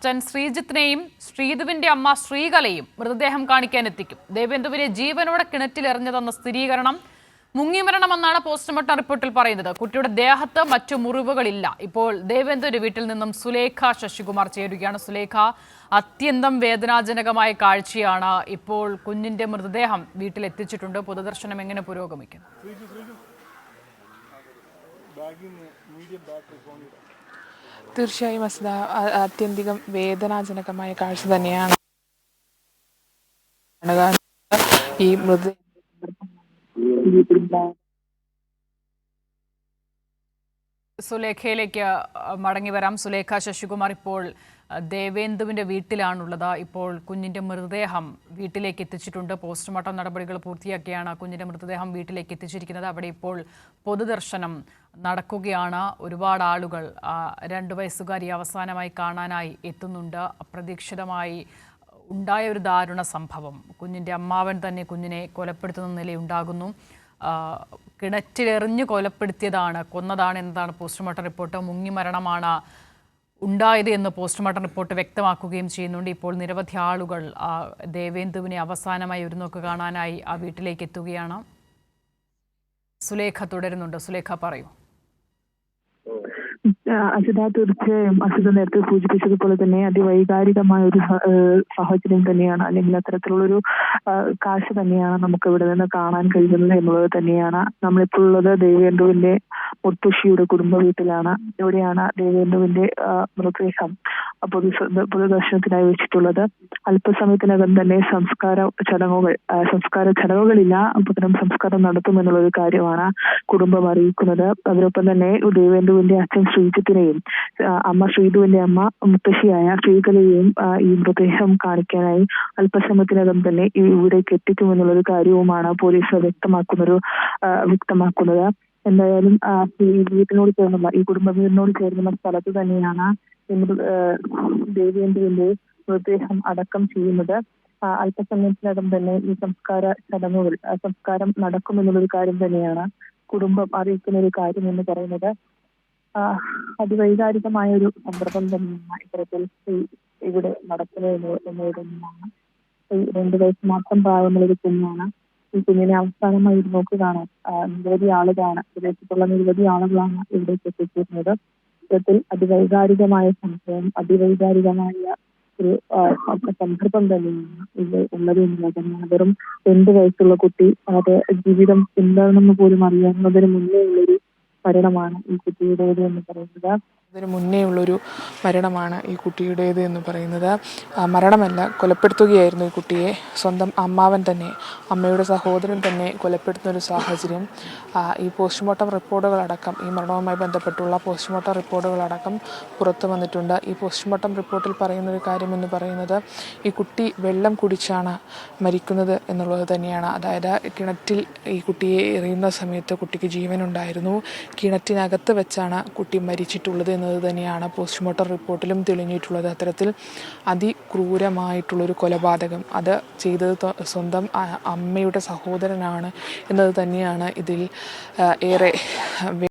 അച്ഛൻ ശ്രീജിത്തിനെയും ശ്രീധുവിന്റെ അമ്മ ശ്രീകലയും മൃതദേഹം കാണിക്കാനെത്തിക്കും. ദേവേന്ദുവിനെ ജീവനോടെ കിണറ്റിലെറിഞ്ഞതെന്ന സ്ഥിരീകരണം മുങ്ങിമരണമെന്നാണ് പോസ്റ്റ്മോർട്ടം റിപ്പോർട്ടിൽ പറയുന്നത്. കുട്ടിയുടെ ദേഹത്ത് മറ്റു മുറിവുകളില്ല. ഇപ്പോൾ ദേവേന്ദുവിന്റെ വീട്ടിൽ നിന്നും സുലേഖ ശശികുമാർ ചേരുകയാണ്. സുലേഖ, അത്യന്തം വേദനാജനകമായ കാഴ്ചയാണ്. ഇപ്പോൾ കുഞ്ഞിന്റെ മൃതദേഹം വീട്ടിലെത്തിച്ചിട്ടുണ്ട്. പൊതുദർശനം എങ്ങനെ പുരോഗമിക്കുന്നു? തീർച്ചയായും അസ്ത, അത്യന്തികം വേദനാജനകമായ കാഴ്ച തന്നെയാണ് ഈ മൃതദേഹം. സുലേഖയിലേക്ക് മടങ്ങി വരാം. സുലേഖ ശശികുമാർ ഇപ്പോൾ ദേവേന്ദുവിന്റെ വീട്ടിലാണുള്ളത്. ഇപ്പോൾ കുഞ്ഞിന്റെ മൃതദേഹം വീട്ടിലേക്ക് എത്തിച്ചിട്ടുണ്ട്. പോസ്റ്റ്മോർട്ടം നടപടികൾ പൂർത്തിയാക്കിയാണ് കുഞ്ഞിന്റെ മൃതദേഹം വീട്ടിലേക്ക് എത്തിച്ചിരിക്കുന്നത്. അവിടെ ഇപ്പോൾ പൊതുദർശനം നടക്കുകയാണ്. ഒരുപാട് ആളുകൾ 2 വയസ്സുകാരി അവസാനമായി കാണാനായി എത്തുന്നുണ്ട്. അപ്രതീക്ഷിതമായി ഉണ്ടായ ഒരു ദാരുണ സംഭവം. കുഞ്ഞിന്റെ അമ്മാവൻ തന്നെ കുഞ്ഞിനെ കൊലപ്പെടുത്തുന്ന നിലയുണ്ടാകുന്നു. കിണറ്റിലെറിഞ്ഞ് കൊന്നതാണ് എന്നതാണ് പോസ്റ്റ്മോർട്ടം റിപ്പോർട്ട്. മുങ്ങിമരണമാണ് ഉണ്ടായത് എന്ന് പോസ്റ്റ്മോർട്ടം റിപ്പോർട്ട് വ്യക്തമാക്കുകയും ചെയ്യുന്നുണ്ട്. ഇപ്പോൾ നിരവധി ആളുകൾ ദേവേന്ദുവിനെ അവസാനമായി ഒരു നോക്ക് കാണാനായി ആ വീട്ടിലേക്ക് എത്തുകയാണ്. സുലേഖ തുടരുന്നുണ്ട്. സുലേഖ, പറയൂ. അസിത, തീർച്ചയായും അസിത നേരത്തെ സൂചിപ്പിച്ചതുപോലെ തന്നെ അതിവൈകാരികമായ ഒരു സാഹചര്യം തന്നെയാണ്, അല്ലെങ്കിൽ അത്തരത്തിലുള്ളൊരു കാഴ്ച തന്നെയാണ് നമുക്ക് ഇവിടെ നിന്ന് കാണാൻ കഴിയുന്നത് എന്നുള്ളത് തന്നെയാണ്. നമ്മളിപ്പോൾ ഉള്ളത് ദേവേന്ദുവിന്റെ മുത്തശ്ശിയുടെ കുടുംബ വീട്ടിലാണ്. ഇവിടെയാണ് ദേവേന്ദുവിന്റെ മൃതദേഹം പൊതുദർശനത്തിനായി വെച്ചിട്ടുള്ളത്. അല്പസമയത്തിനകം തന്നെ സംസ്കാര ചടങ്ങുകളില്ല, പകരം സംസ്കാരം നടത്തുമെന്നുള്ളൊരു കാര്യമാണ് കുടുംബം അറിയിക്കുന്നത്. അതിനൊപ്പം തന്നെ ദേവേന്ദുവിന്റെ അച്ഛൻ ശ്രീജിത്തിനെയും അമ്മ ശ്രീധുവിന്റെ അമ്മ മുത്തശ്ശിയായ ശ്രീകലയെയും ഈ മൃതദേഹം കാണിക്കാനായി അല്പസമയത്തിനകം തന്നെ ഇവിടേക്ക് എത്തിക്കുമെന്നുള്ളൊരു കാര്യവുമാണ് പോലീസ് വ്യക്തമാക്കുന്നത്. എന്തായാലും ഈ വീട്ടിനോട് ചേർന്നുള്ള ഈ കുടുംബ വീടിനോട് ചേർന്നുള്ള സ്ഥലത്ത് തന്നെയാണ് ദേവേന്ദുവിന്റെ മൃതദേഹം അടക്കം ചെയ്യുന്നത്. അല്പസമയത്തിനകം തന്നെ ഈ സംസ്കാരം നടക്കുമെന്നുള്ളൊരു കാര്യം തന്നെയാണ് കുടുംബം അറിയിക്കുന്ന ഒരു കാര്യം എന്ന് പറയുന്നത്. അതിവൈകാരികമായ ഒരു സന്ദർഭം തന്നെയാണ് ഇത്തരത്തിൽ ഇവിടെ നടക്കുന്നത് എന്നത് തന്നെയാണ്. 2 വയസ്സ് മാത്രം പ്രായമുള്ളൊരു കുഞ്ഞാണ്. ഈ കുഞ്ഞിനെ അവസാനമായി നോക്കി കാണാൻ നിരവധി ആളുകളാണ് ഇവിടേക്ക് എത്തിച്ചിരുന്നത്. ഇത്തരത്തിൽ അതിവൈകാരികമായ സംഭവം, അതിവൈകാരികമായ ഒരു സന്ദർഭം തന്നെയാണ് ഇവിടെ ഉള്ളത് എന്നുള്ളത് തന്നെയാണ്. വെറും 2 വയസ്സുള്ള കുട്ടി അത് ജീവിതം എന്താണെന്ന് പോലും അറിയാവുന്നതിന് മുന്നേ ഉള്ളൊരു മരണമാണ് ഈ കുട്ടിയുടേത് എന്ന് പറയുന്നത്. അതിന് മുന്നേ ഉള്ളൊരു മരണമാണ് ഈ കുട്ടിയുടേത് എന്ന് പറയുന്നത്. മരണമല്ല, കൊലപ്പെടുത്തുകയായിരുന്നു ഈ കുട്ടിയെ. സ്വന്തം അമ്മാവൻ തന്നെ, അമ്മയുടെ സഹോദരൻ തന്നെ കൊലപ്പെടുത്തുന്ന ഒരു സാഹചര്യം. ഈ പോസ്റ്റ്മോർട്ടം റിപ്പോർട്ടുകളടക്കം, ഈ മരണവുമായി ബന്ധപ്പെട്ടുള്ള പോസ്റ്റ്മോർട്ടം റിപ്പോർട്ടുകളടക്കം പുറത്തു വന്നിട്ടുണ്ട്. ഈ പോസ്റ്റ്മോർട്ടം റിപ്പോർട്ടിൽ പറയുന്ന ഒരു കാര്യമെന്ന് പറയുന്നത് ഈ കുട്ടി വെള്ളം കുടിച്ചാണ് മരിക്കുന്നത് എന്നുള്ളത് തന്നെയാണ്. അതായത് കിണറ്റിൽ ഈ കുട്ടിയെ എറിയുന്ന സമയത്ത് കുട്ടിക്ക് ജീവനുണ്ടായിരുന്നു. കിണറ്റിനകത്ത് വെച്ചാണ് കുട്ടി മരിച്ചിട്ടുള്ളത് എന്നത് തന്നെയാണ് പോസ്റ്റ്മോർട്ടം റിപ്പോർട്ടിലും തെളിഞ്ഞിട്ടുള്ളത്. അത്തരത്തിൽ അതിക്രൂരമായിട്ടുള്ളൊരു കൊലപാതകം, അത് ചെയ്തത് സ്വന്തം അമ്മയുടെ സഹോദരനാണ് എന്നത് തന്നെയാണ് ഇതിൽ ഏറെ